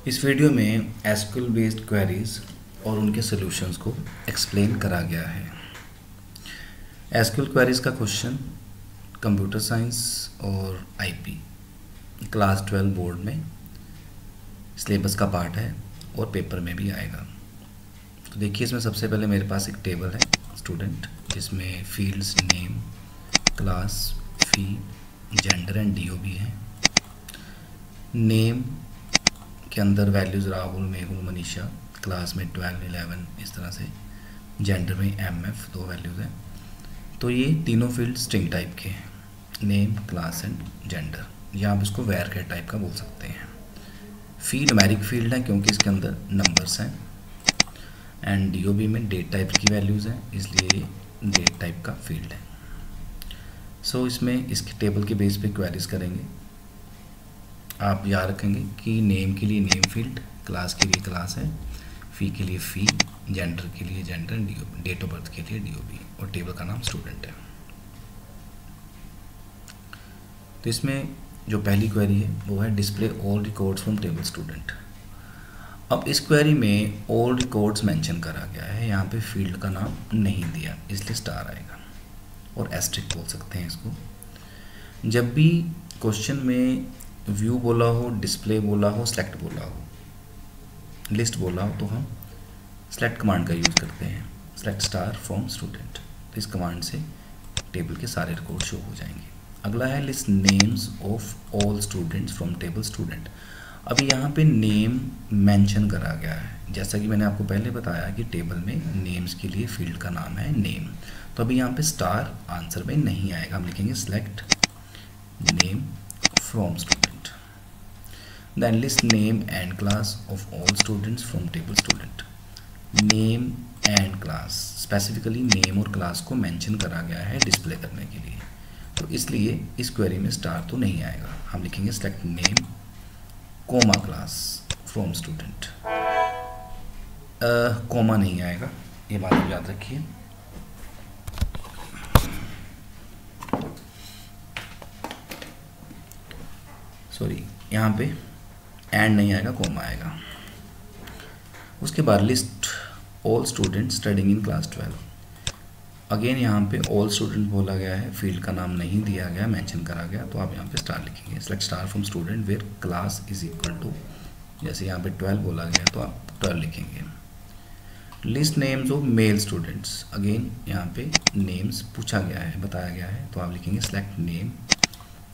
इस वीडियो में SQL based queries और उनके सॉल्यूशंस को एक्सप्लेन करा गया है। एसक्यूएल क्वेरीज का क्वेश्चन कंप्यूटर साइंस और आईपी क्लास 12 बोर्ड में सिलेबस का पार्ट है और पेपर में भी आएगा। तो देखिए, इसमें सबसे पहले मेरे पास एक टेबल है स्टूडेंट, जिसमें fields, name, class, fee, gender and DO भी है। नेम के अंदर वैल्यूज़ राहुल, मेहुल, मनीषा, क्लास में 12, 11 इस तरह से, जेंडर में एमएफ 2 वैल्यूज़ हैं। तो ये तीनों फील्ड स्ट्रिंग टाइप के हैं, नेम, क्लास एंड जेंडर, या आप इसको वैरकेट टाइप का बोल सकते हैं। फ़ी न्यूमेरिक फील्ड है क्योंकि इसके अंदर नंबर्स हैं, एंड डीओबी में डेट टाइप की वैल्यूज़ हैं, इसलिए ये डेट टाइप का फील्ड है। सो इसमें इसके टेबल के बेस पे क्वेरीज करेंगे। आप याद रखेंगे कि नेम के लिए नेम फील्ड, क्लास के लिए क्लास है, फ़ी के लिए फ़ी, जेंडर के लिए जेंडर, डेट ऑफ बर्थ के लिए डीओबी, और टेबल का नाम स्टूडेंट है। तो इसमें जो पहली क्वेरी है वो है display all records from table student. अब इस क्वेरी में ऑल रिकॉर्ड्स मेंशन करा गया है, यहाँ पे फील्ड का नाम नहीं दिया, इसलिए स्टार आएगा, और एस्ट्रिक बोल सकते हैं इसको। जब भी क्वेश्चन में व्यू बोला हो, डिस्प्ले बोला हो, सेलेक्ट बोला हो, लिस्ट बोला हो, तो हम सेलेक्ट कमांड का यूज़ करते हैं, सेलेक्ट स्टार फ्रॉम स्टूडेंट। तो इस कमांड से टेबल के सारे रिकॉर्ड शो हो जाएंगे। अगला है list names of all students from table student. अभी यहाँ पे नेम मेंशन करा गया है, जैसा कि मैंने आपको पहले बताया कि टेबल में नेम्स के लिए फील्ड का नाम है नेम। तो अभी यहाँ पे स्टार आंसर में नहीं आएगा, हम लिखेंगे select name from student. Then list name and class of all students from table student. Name and class, specifically name और क्लास को मेंशन करा गया है डिस्प्ले करने के लिए, तो इसलिए इस क्वेरी में स्टार तो नहीं आएगा। हम लिखेंगे select name comma class from student. Comma नहीं आएगा, ये बात आप याद रखिए। सॉरी, यहाँ पे एंड नहीं आएगा, कोमा आएगा। उसके बाद list all student studying in class 12। Again यहाँ पे ऑल स्टूडेंट बोला गया है, फील्ड का नाम नहीं दिया गया, मेंशन करा गया, तो आप यहाँ पे स्टार लिखेंगे, select star from student where class is equal to, जैसे यहाँ पे 12 बोला गया तो आप 12 लिखेंगे। List names of male students, again यहाँ पे नेम्स पूछा गया है, बताया गया है, तो आप लिखेंगे सेलेक्ट नेम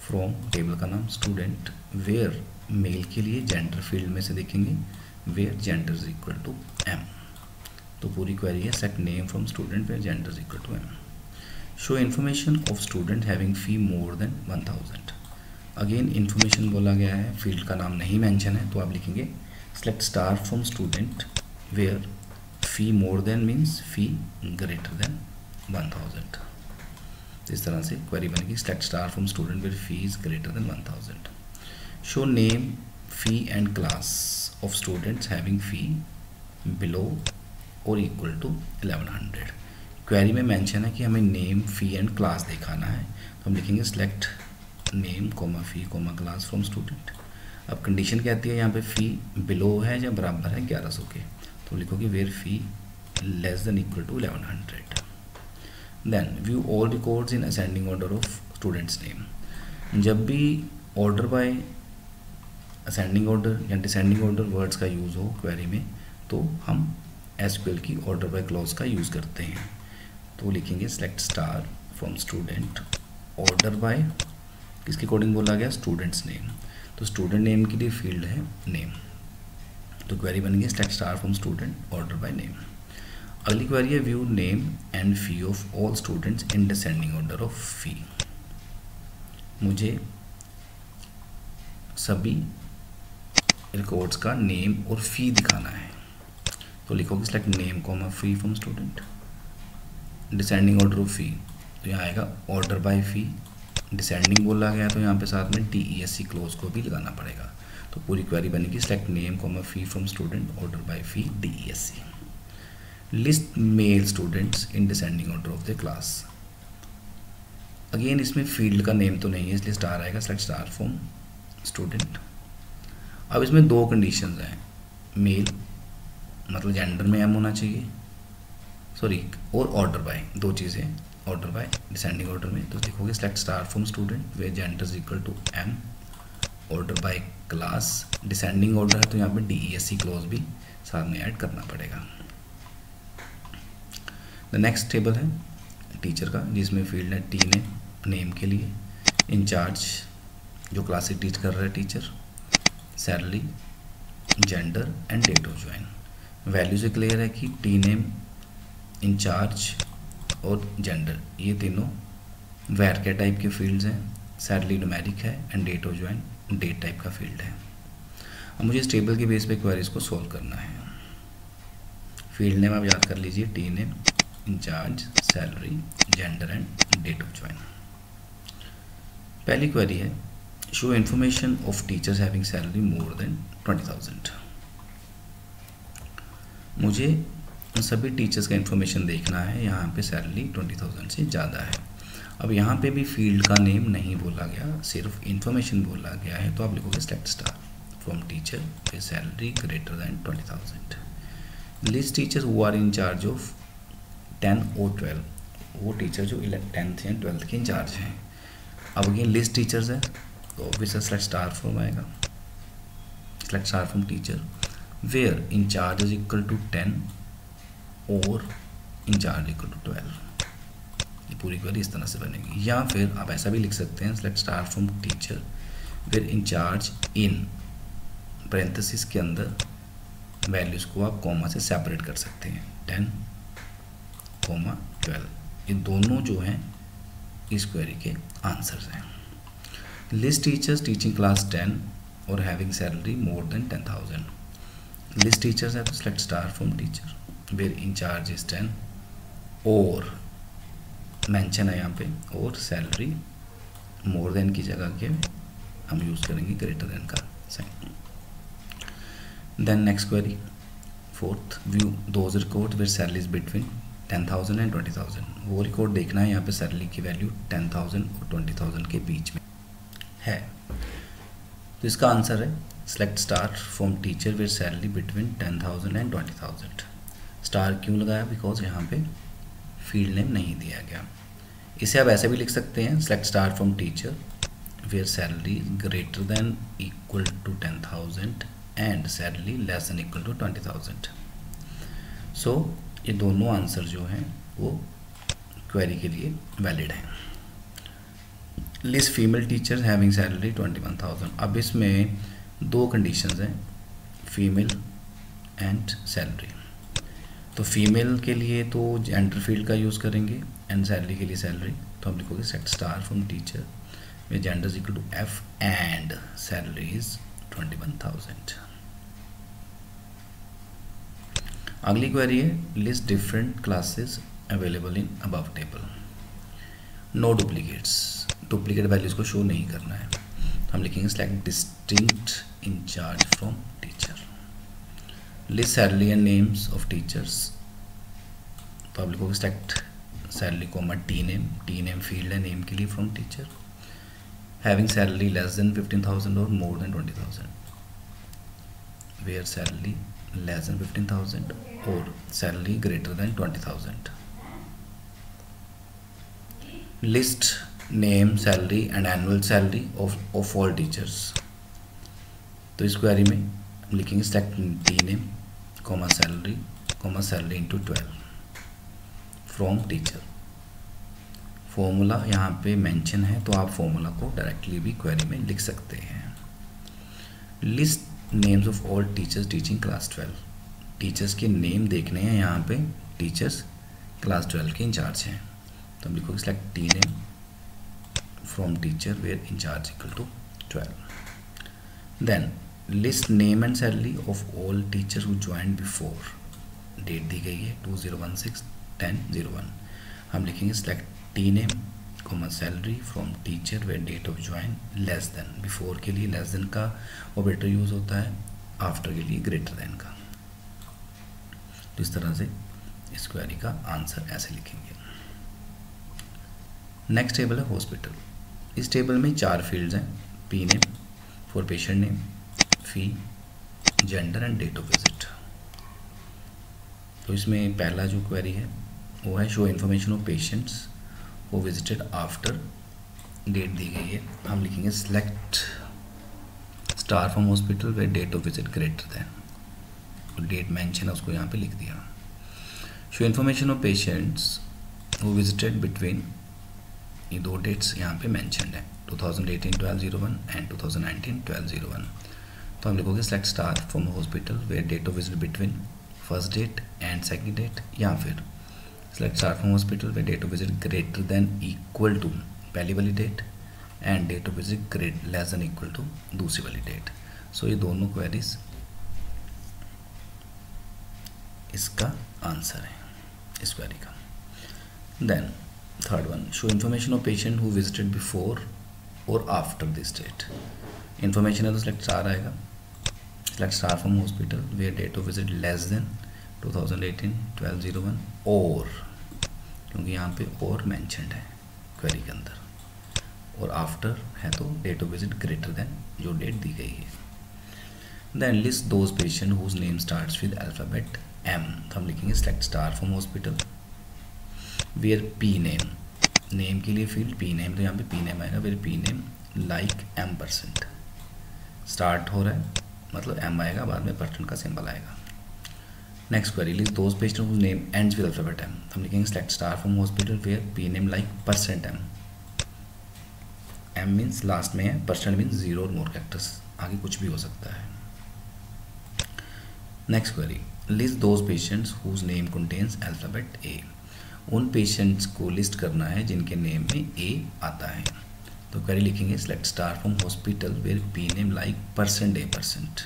फ्रॉम टेबल का नाम स्टूडेंट वेयर मेल के लिए जेंडर फील्ड में से देखेंगे where gender is equal to M. तो पूरी क्वेरी है select name from student where gender is equal to M. Show information of student having fee more than 1000। Again information बोला गया है, फील्ड का नाम नहीं मेंशन है, तो आप लिखेंगे select star from student where fee more than means fee greater than 1000। इस तरह से क्वेरी बनेगी, select star from student where fee is greater than 1000। Show name, fee and class of students having fee below और equal to 1100। Query में mention है कि हमें name, fee and class दिखाना है, तो हम लिखेंगे select name comma fee comma class from student. अब कंडीशन कहती है यहाँ पे फ़ी बिलो है या बराबर है 1100 के, तो लिखोगे where fee less than equal to 1100। Then view all records in ascending order of students name. जब भी ऑर्डर बाय असेंडिंग ऑर्डर या डिसेंडिंग ऑर्डर वर्ड्स का यूज़ हो क्वेरी में, तो हम एसक्यूएल की ऑर्डर बाय क्लॉज का यूज़ करते हैं। तो लिखेंगे select star from student order by, किसके अकॉर्डिंग बोला गया, स्टूडेंट्स नेम, तो स्टूडेंट नेम के लिए फील्ड है नेम, तो क्वेरी बनेगी select star from student order by name. अगली क्वेरी है view name and fee of all students in descending order of fee. मुझे सभी रिकॉर्ड्स का नेम और फी दिखाना है, तो लिखोगे select name comma fee from student. Descending order of fee, तो यहाँ आएगा ऑर्डर बाय फी, डिसेंडिंग बोला गया तो यहाँ पे साथ में DESC क्लोज को भी लगाना पड़ेगा। तो पूरी क्वेरी बनेगी select name comma fee from student order by fee DESC। List male students in descending order of the class. Again इसमें फील्ड का नेम तो नहीं है, इसलिए स्टार आएगा, सेलेक्ट स्टार फ्रॉम स्टूडेंट अब इसमें दो कंडीशंस हैं, मेल मतलब जेंडर में एम होना चाहिए, सॉरी, और ऑर्डर बाय, दो चीज़ें, ऑर्डर बाय डिसेंडिंग ऑर्डर में। तो देखोगे select star from student where gender is equal to M, order by class, descending order है तो यहाँ पे DESC क्लॉज भी साथ में ऐड करना पड़ेगा। द नेक्स्ट टेबल है टीचर का, जिसमें फील्ड है टी नेम के लिए, इंचार्ज जो क्लासेस टीच कर रहा है teacher, salary, gender and date of join. Value से क्लियर है कि टी नेम, इंचार्ज और जेंडर ये तीनों वैर के टाइप के फील्ड्स हैं, सैलरी न्यूमेरिक है and date of join date type का फील्ड है। अब मुझे इस टेबल के बेस पे क्वेरीज को सॉल्व करना है। फील्ड नेम आप याद कर लीजिए, T name, incharge, salary, gender and date of join. पहली क्वेरी है show information of teachers having salary more than 20,000। मुझे उन सभी टीचर्स का इन्फॉर्मेशन देखना है यहाँ पे सैलरी 20,000 से ज़्यादा है। अब यहाँ पे भी फील्ड का नेम नहीं बोला गया, सिर्फ इन्फॉर्मेशन बोला गया है, तो आप लिखोगे सेलेक्ट स्टार फ्रॉम टीचर पे salary greater than 20,000। List teachers who are in charge of 10 और 12, वो टीचर जो 10th या 12th के इंचार्ज हैं। अब अगेन लिस्ट टीचर्स है तो ऑब्वियसली सेलेक्ट स्टार फ्रॉम आएगा, select star from teacher where incharge is equal to 10 और इंचार्ज इक्वल टू 12। ये पूरी क्वेरी इस तरह से बनेगी। या फिर आप ऐसा भी लिख सकते हैं select star from teacher where incharge in parenthesis के अंदर वैल्यूज़ को आप कॉमा से सेपरेट कर सकते हैं, 10, 12। ये दोनों जो हैं इस क्वेरी के आंसर्स हैं। लिस्ट टीचर्स टीचिंग क्लास 10 और having salary more than 10,000। List teachers है तो select star from teacher where incharge is 10 और मेंशन है यहाँ पे, और सैलरी मोर देन की जगह के हम यूज़ करेंगे ग्रेटर देन का sign. Then next query fourth, view those record where salary is between 10,000 and 20,000। वो रिकॉर्ड देखना है यहाँ पे सैलरी की वैल्यू 10,000 और 20,000 के बीच में है। तो इसका आंसर है select star from teacher where salary between 10,000 and 20,000। Star क्यों लगाया? बिकॉज यहाँ पे फील्ड नेम नहीं दिया गया। इसे आप ऐसे भी लिख सकते हैं select star from teacher where salary greater than equal to 10,000 and salary less than equal to 20,000। So ये दोनों आंसर जो हैं वो क्वेरी के लिए वैलिड हैं। List female teachers having salary 21,000। अब इसमें दो कंडीशंस हैं, फीमेल एंड सैलरी। तो फीमेल के लिए तो जेंडर फील्ड का यूज़ करेंगे एंड सैलरी के लिए सैलरी, तो हम लिखोगे सेलेक्ट स्टार फ्रॉम टीचर में gender is equal to F and salary is 21,000। अगली क्वेरी है list different classes available in above table. No duplicates, duplicate values को शो नहीं करना है। हम लिखेंगे select distinct incharge from teacher. List salary and names of teachers, तो आप लिखोगे select salary comma T name field है नेम के लिए from teacher, having salary less than 15,000 और more than 20,000, where salary less than 15,000 और salary greater than 20,000। List name salary and annual salary of all teachers, तो इस query में हम लिखेंगे select T name comma salary into 12 from teacher. Formula यहाँ पे mention है तो आप फॉर्मूला को डायरेक्टली भी क्वेरी में लिख सकते हैं। List names of all teachers teaching class 12, teachers के नेम देखने हैं यहाँ पे, टीचर्स क्लास 12 के इंचार्ज हैं, तो हम लिखोगे select T name from teacher where incharge equal to 12। Then list name and salary of all teachers who join before, date दी गई है 2016-10-01, हम लिखेंगे select T name comma salary from teacher where date of join less than, before के लिए less than का operator use होता है, आफ्टर के लिए ग्रेटर देन का। तो इस तरह से इस क्वेरी का आंसर ऐसे लिखेंगे। नेक्स्ट टेबल है हॉस्पिटल। इस टेबल में 4 फील्ड्स हैं, P name for patient name, fee, gender and date of visit. तो इसमें पहला जो क्वेरी है वो है शो इन्फॉर्मेशन ऑफ पेशेंट्स वो विजिटेड आफ्टर, डेट दी गई है, हम लिखेंगे select star from hospital where date of visit greater than, तो डेट मेंशन है उसको यहाँ पे लिख दिया। Show information of patients who visited between, ये दो डेट्स यहाँ पे मेंशनड है, 2018-12/01 एंड 2019-12/01। तो हम लिखोगे select star from hospital where date of visit between first date and second date, या फिर select star from hospital where date of visit greater than equal to पहली वाली date and date of visit great less than equal to दूसरी वाली date. सो ये दोनों queries इसका answer है इस क्वेरी का। Then third one, show information of patient who visited before और आफ्टर दिस डेट। इन्फॉर्मेशन है तो सेलेक्ट स्टार आएगा, select star from hospital where date of visit less than 2018-12/01 और, क्योंकि यहाँ पे और मेंशनड है क्वेरी के अंदर, और आफ्टर है तो date of visit greater than जो डेट दी गई है। Then list those patient whose name starts with alphabet M, तो हम लिखेंगे select star from hospital where P name, name के लिए फील्ड पी नेम, तो यहाँ पे पी नेम आएगा, where P name like M%, start हो रहा है मतलब M आएगा, बाद में परसेंट का सिंबल आएगा। Next query, list those patient whose name ends with alphabet M, तो हम लिखेंगे select star from hospital where P name like %M, M means last में है, परसेंट मीन्स 0 और मोर कैरेक्टर्स, आगे कुछ भी हो सकता है। Next query, list those patients whose name contains alphabet A, उन पेशेंट्स को लिस्ट करना है जिनके नेम में A आता है। तो क्वेरी लिखेंगे select star from hospital where P name like %A%,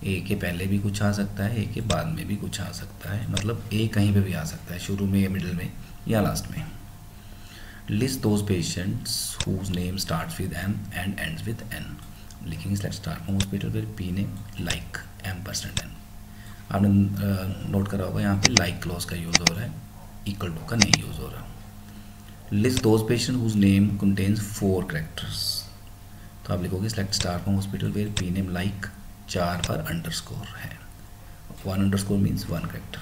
A के पहले भी कुछ आ सकता है, A के बाद में भी कुछ आ सकता है, मतलब A कहीं पे भी आ सकता है, शुरू में या मिडिल में या लास्ट में। List those patients whose name starts with M and ends with N, लिखेंगे select star from hospital where P name like M%N। आपने नोट करा होगा यहाँ पे लाइक क्लॉज का यूज़ हो रहा है, इक्वल टू का नहीं यूज़ हो रहा। List those patient whose name contains 4 characters, तो आप लिखोगे select star from hospital where P name like 4 पर अंडरस्कोर है, 1 अंडरस्कोर मीन्स 1 कैरेक्टर,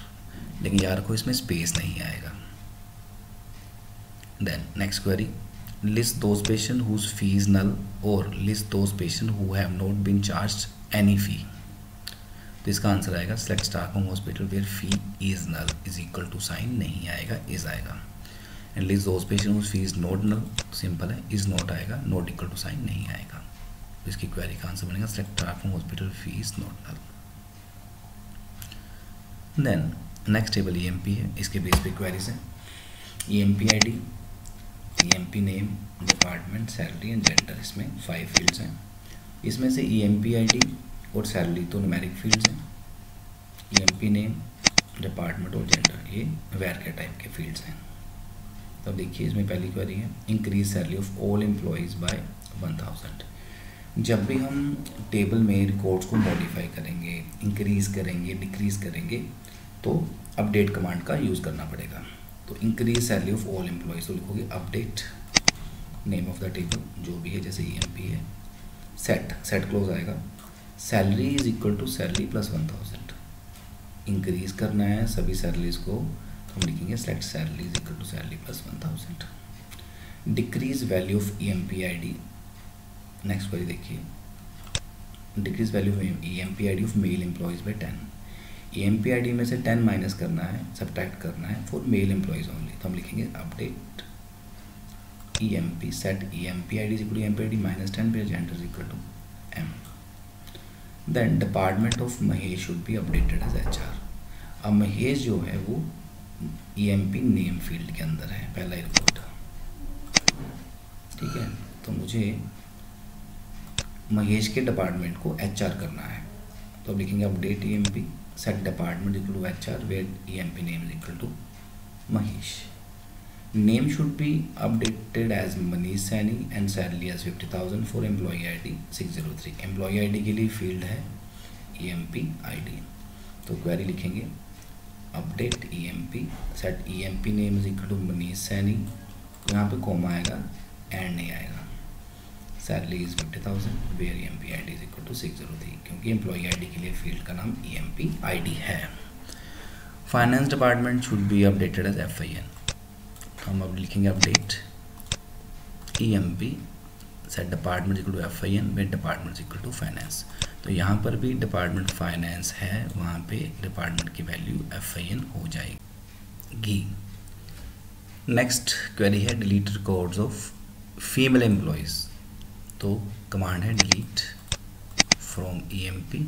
लेकिन यार को इसमें स्पेस नहीं आएगा। Then next query, list those patient whose fee is null और list those patient who have not been charged any fee, तो इसका आंसर आएगा select star from hospital where fee is null is equal to sign नहीं आएगा, is आएगा। And list those patient whose fee is not null, simple है, is not आएगा, not equal to sign नहीं आएगा, तो इसकी क्वेरी का आंसर बनेगा select star from hospital fee is not null. Then next table EMP है, इसके बेस पे क्वेरीज है। EMP ID, EMP नेम, डिपार्टमेंट, सैलरी एंड जेंडर, इसमें 5 फील्ड्स हैं। इसमें से EMP ID और सैलरी तो न्यूमेरिक फील्ड्स हैं, EMP नेम, डिपार्टमेंट और जेंडर ये वेर के टाइप के फील्ड्स हैं। तो देखिए इसमें पहली क्वेरी है, increase salary of all employees by 1000। जब भी हम टेबल में रिकॉर्ड्स को मॉडिफाई करेंगे, इंक्रीज़ करेंगे, डिक्रीज़ करेंगे, तो अपडेट कमांड का यूज़ करना पड़ेगा। तो increase salary of all employees, तो लिखोगे update name of the table जो भी है, जैसे EMP है, सेट क्लोज आएगा, salary is equal to salary plus 1000, increase करना है सभी सैलरीज को, तो हम लिखेंगे select salary is equal to salary plus 1000। Decrease value of EMP ID, next query देखिए, decrease value of EMP ID of male employees by 10, EMP ID में से 10 माइनस करना है, सब्ट्रैक्ट करना है फॉर मेल एम्प्लॉयज़ ओनली, तो हम लिखेंगे update EMP set EMP ID is equal to EMP ID minus 10 पे gender is equal to M। Then department of Mahesh should be updated as HR, अब महेश जो है वो EMP नेम फील्ड के अंदर है, पहला ही रिपोर्ट, ठीक है। तो मुझे महेश के डिपार्टमेंट को HR करना है, तो अब लिखेंगे update EMP set department equal to HR where EMP name is equal to Mahesh. Name should be updated as Manish Saini and salary as 50,000 for employee ID 603, employee ID के लिए फील्ड है EMP ID, तो क्वेरी लिखेंगे update EMP set EMP name is equal to Manish Saini, यहाँ पे comma आएगा and नहीं आएगा, salary is 50,000 where EMP ID is equal to 603, क्योंकि एम्प्लॉई आईडी के लिए फील्ड का नाम EMP ID है। Finance department should be updated as FIN, तो हम अब लिखेंगे update EMP set department equal to FIN where department equal to finance. तो यहाँ पर भी डिपार्टमेंट फाइनेंस है, वहाँ पे डिपार्टमेंट की वैल्यू FIN हो जाएगी। नेक्स्ट क्वेरी है delete records of female employees, तो कमांड है delete from EMP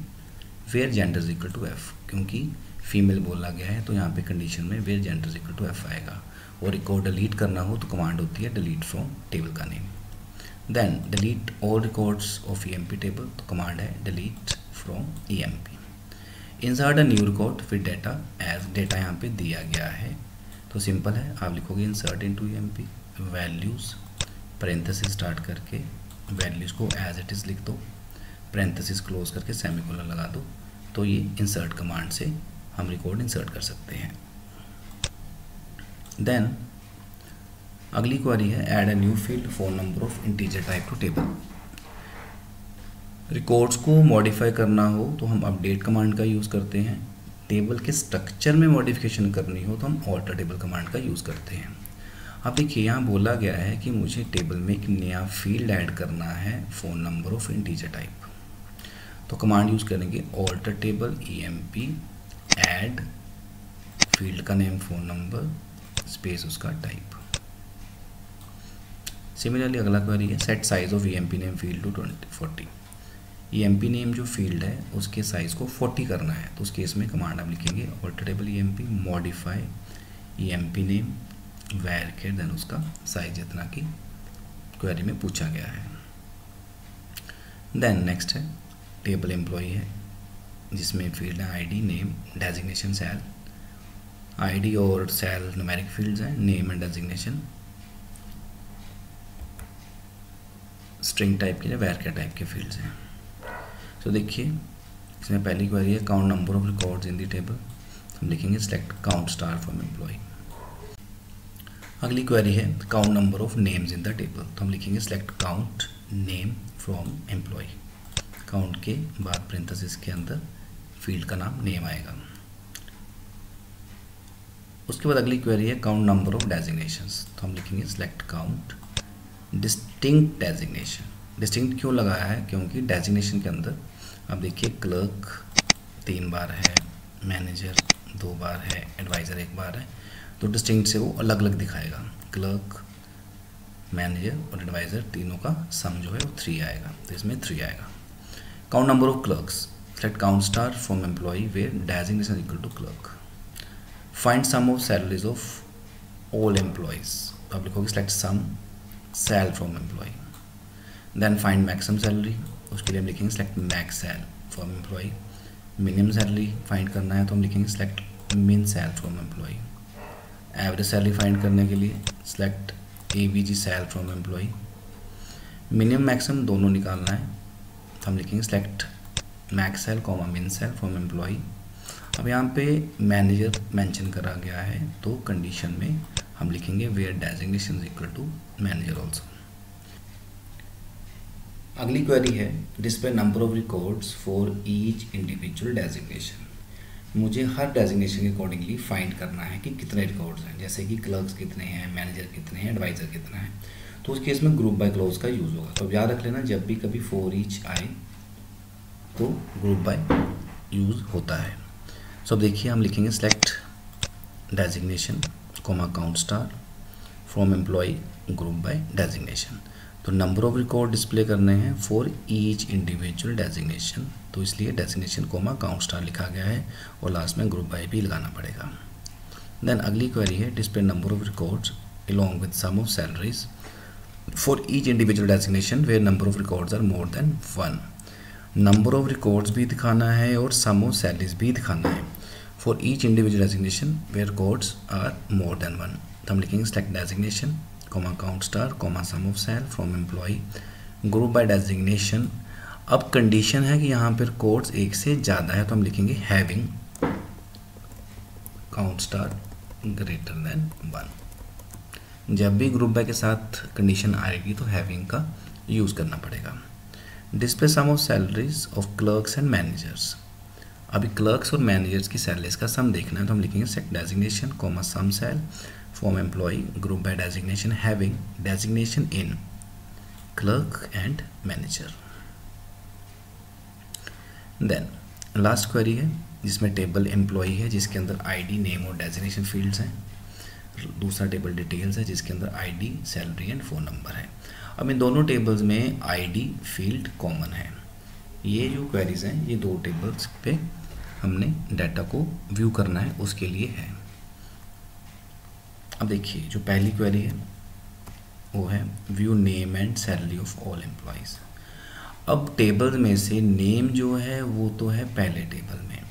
where gender is equal to F, क्योंकि फीमेल बोला गया है तो यहाँ पे कंडीशन में where gender is equal to F आएगा। और रिकॉर्ड डिलीट करना हो तो कमांड होती है डिलीट फ्रॉम टेबल का name. Then delete all records of EMP table, तो कमांड है delete from EMP। Insert a new record with data as, data यहाँ पे दिया गया है तो सिंपल है, आप लिखोगे insert into EMP values parenthesis start करके वैल्यूज़ को एज इट इज़ लिख दो, पैरेंथेसिस क्लोज करके सेमीकोलन लगा दो, तो ये इंसर्ट कमांड से हम रिकॉर्ड इंसर्ट कर सकते हैं। देन अगली क्वेरी है add a new field phone number of integer type two table. Records को मॉडिफाई करना हो तो हम अपडेट कमांड का यूज़ करते हैं, टेबल के स्ट्रक्चर में मॉडिफिकेशन करनी हो तो हम ऑल्टर टेबल कमांड का यूज़ करते हैं। अब देखिए यहाँ बोला गया है कि मुझे टेबल में एक नया फील्ड ऐड करना है phone number of integer type, तो कमांड यूज़ करेंगे alter table EMP add field का नेम फ़ोन नंबर स्पेस उसका टाइप। सिमिलरली अगला क्वेरी है set size of EMP name field to 40। EMP name जो फील्ड है उसके साइज़ को 40 करना है, तो उस केस में कमांड आप लिखेंगे alter table EMP modify EMP name वैर के देन उसका साइज जितना कि क्वेरी में पूछा गया है। देन नेक्स्ट है टेबल एम्प्लॉय है जिसमें फील्ड है ID name designation sal, ID और सेल न्यूमेरिक फील्ड्स हैं, name and designation string type के वैर के टाइप के फील्ड्स हैं। तो देखिए इसमें पहली क्वेरी है count number of records in the table, हम लिखेंगे select count star from employ. अगली क्वेरी है count number of names in the table, तो हम लिखेंगे select count name from employ, count के बाद पैरेंथेसिस के अंदर फील्ड का नाम नेम आएगा। उसके बाद अगली क्वेरी है काउंट नंबर ऑफ डेजिग्नेशंस, तो हम लिखेंगे select count distinct designation. Distinct क्यों लगाया है, क्योंकि डेजिग्नेशन के अंदर अब देखिए क्लर्क 3 बार है, मैनेजर 2 बार है, एडवाइज़र 1 बार है, तो डिस्टिंक्ट से वो अलग अलग दिखाएगा। क्लर्क, मैनेजर और एडवाइज़र तीनों का सम जो है वो 3 आएगा, तो इसमें 3 आएगा। Count number of clerks, select count star from employee where designation equal to clerk. Find sum of salaries of all employees, तो आप लिखोगे select sum sal from employee. Then find maximum salary, उसके लिए हम लिखेंगे select max sal from employee. Minimum salary find करना है तो हम लिखेंगे select min sal from employee. Average salary find करने के लिए select AVG sal from employee. Minimum maximum दोनों निकालना है तो हम लिखेंगे सेलेक्ट मैक्स सैल कॉमा मिन सैल फ्रॉम एम्प्लॉय। अब यहाँ पे मैनेजर मेंशन करा गया है तो कंडीशन में हम लिखेंगे where designation equal to manager also. अगली क्वेरी है display number of records for each individual designation. मुझे हर डेजिग्नेशन के अकॉर्डिंगली फाइंड करना है कि कितने रिकॉर्ड्स हैं, जैसे कि क्लर्क्स कितने हैं, मैनेजर कितने हैं, एडवाइज़र कितना है, तो उस केस में ग्रुप बाय क्लोज का यूज़ होगा। तो याद रख लेना जब भी कभी फॉर ईच आए तो ग्रुप बाय यूज़ होता है। सो अब देखिए हम लिखेंगे select designation comma count star from employee group by designation. तो नंबर ऑफ रिकॉर्ड डिस्प्ले करने हैं फॉर ईच इंडिविजुअल डेजिग्नेशन, तो इसलिए डेजिग्नेशन कोमा काउंट स्टार लिखा गया है और लास्ट में ग्रुप बाय भी लगाना पड़ेगा। देन अगली क्वेरी है display number of records along with sum of salaries for each individual designation where number of records are more than 1। Number of records भी दिखाना है और सम ऑफ सैलरीज भी दिखाना है for each individual designation where records are more than 1। तो हम लिखेंगे select designation comma count star comma sum of sal from employee group by designation. अब कंडीशन है कि यहाँ पर रिकॉर्ड्स 1 से ज़्यादा है तो हम लिखेंगे having count star greater than 1। जब भी ग्रुप बाय के साथ कंडीशन आएगी तो हैविंग का यूज़ करना पड़ेगा। Display sum of salaries of clerks and managers. अभी क्लर्क्स और मैनेजर्स की सैलरीज का सम देखना है, तो हम लिखेंगे set designation comma sum sal from employee group by designation having designation in clerk and manager. Then last query है जिसमें टेबल एम्प्लॉय है जिसके अंदर आईडी, नेम और डेजिग्नेशन फील्ड्स हैं। दूसरा टेबल डिटेल्स है जिसके अंदर ID, salary and phone number है। अब इन दोनों टेबल्स में आईडी फील्ड कॉमन है। ये जो क्वेरीज हैं ये दो टेबल्स पे हमने डाटा को व्यू करना है, उसके लिए है। अब देखिए जो पहली क्वेरी है वो है view name and salary of all employees. अब टेबल में से नेम जो है वो तो है पहले टेबल में,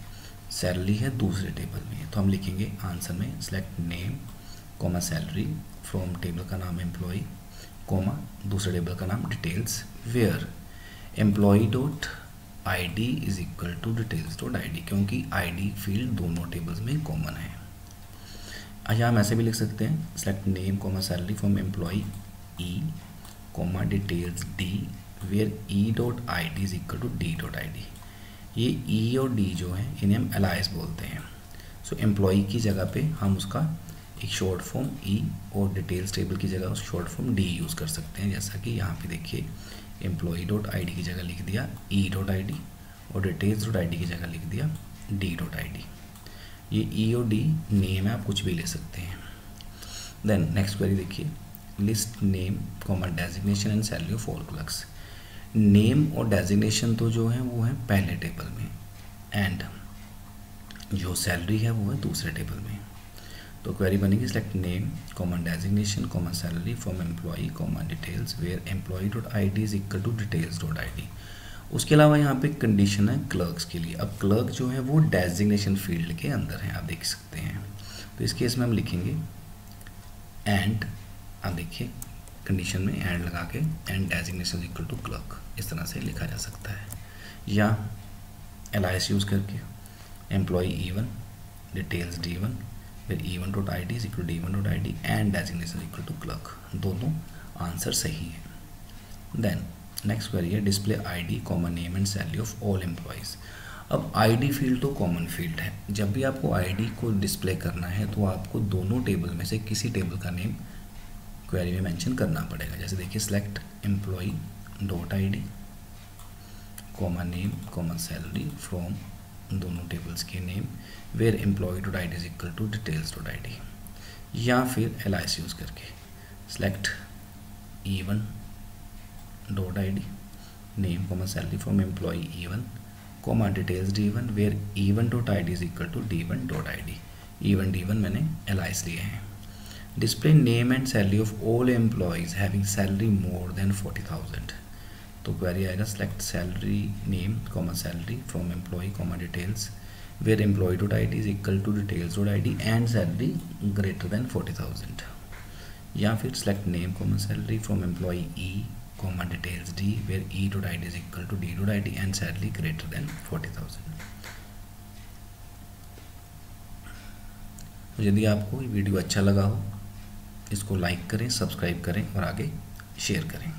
सैलरी है दूसरे टेबल में। तो हम लिखेंगे आंसर में select name comma salary from table का नाम एम्प्लॉय कॉमा दूसरे टेबल का नाम details where employee dot I D is equal to details dot I D, क्योंकि आई डी फील्ड दोनों टेबल्स में कॉमन है। अच्छा हम ऐसे भी लिख सकते हैं select name comma salary from employee E comma details D where E dot I D is equal to D dot I D. ये ई और डी जो है इन्हें हम अलाइस बोलते हैं। सो एम्प्लॉय की जगह पे हम उसका एक शॉर्ट फॉर्म ई और डिटेल्स टेबल की जगह उस शॉर्ट फॉर्म डी यूज़ कर सकते हैं। जैसा कि यहाँ पे देखिए एम्प्लॉय डॉट आई डी की जगह लिख दिया ई डॉट आई डी और डिटेल्स डॉट आई डी की जगह लिख दिया डी डॉट आई डी। ये ई और डी नेम है, आप कुछ भी ले सकते हैं। देन नेक्स्ट क्वेरी देखिए list name comma designation and salary of all clerks. Name और डेजिग्नेशन तो जो है वो है पहले टेबल में एंड जो सैलरी है वो है दूसरे टेबल में। तो क्वेरी बनेगी select name comma designation comma salary from employee comma details where employee dot I D is equal to details dot I D. उसके अलावा यहाँ पे कंडीशन है क्लर्क्स के लिए। अब क्लर्क जो है वो डेजिग्नेशन फील्ड के अंदर है, आप देख सकते हैं। तो इस केस में हम लिखेंगे एंड, आप देखिए कंडीशन में एंड लगा के and designation equal to clerk इस तरह से लिखा जा सकता है, या एलाइस यूज़ करके एम्प्लॉय E1 डिटेल्स D1 फिर E1 dot I D is equal D1 dot I D and designation equal to clerk. दोनों आंसर सही है। देन नेक्स्ट क्वेरी है display ID common name and salary of all employees. अब ID field तो common field है। जब भी आपको आईडी को डिस्प्ले करना है तो आपको दोनों टेबल में से किसी टेबल का नेम क्वेरी में मेंशन करना पड़ेगा। जैसे देखिए select employee dot I D comma name comma salary from दोनों टेबल्स के name where employee dot I D is equal to details dot I D, या फिर एलाइस यूज़ करके select E1 dot I D name comma salary from employee E1 comma details D1 where E1 dot I D is equal to D1 dot I D. E1 D1 मैंने alias लिए हैं। Display name and salary of all employees having salary more than 40,000। तो query आएगा select salary name comma salary from employee comma details where employee dot I D is equal to details dot I D and salary greater than 40,000, या फिर select name comma salary from employee E comma details D where E dot I D is equal to D dot I D and salary greater than 40,000। यदि आपको ये video अच्छा लगा हो इसको like करें, सब्सक्राइब करें और आगे शेयर करें।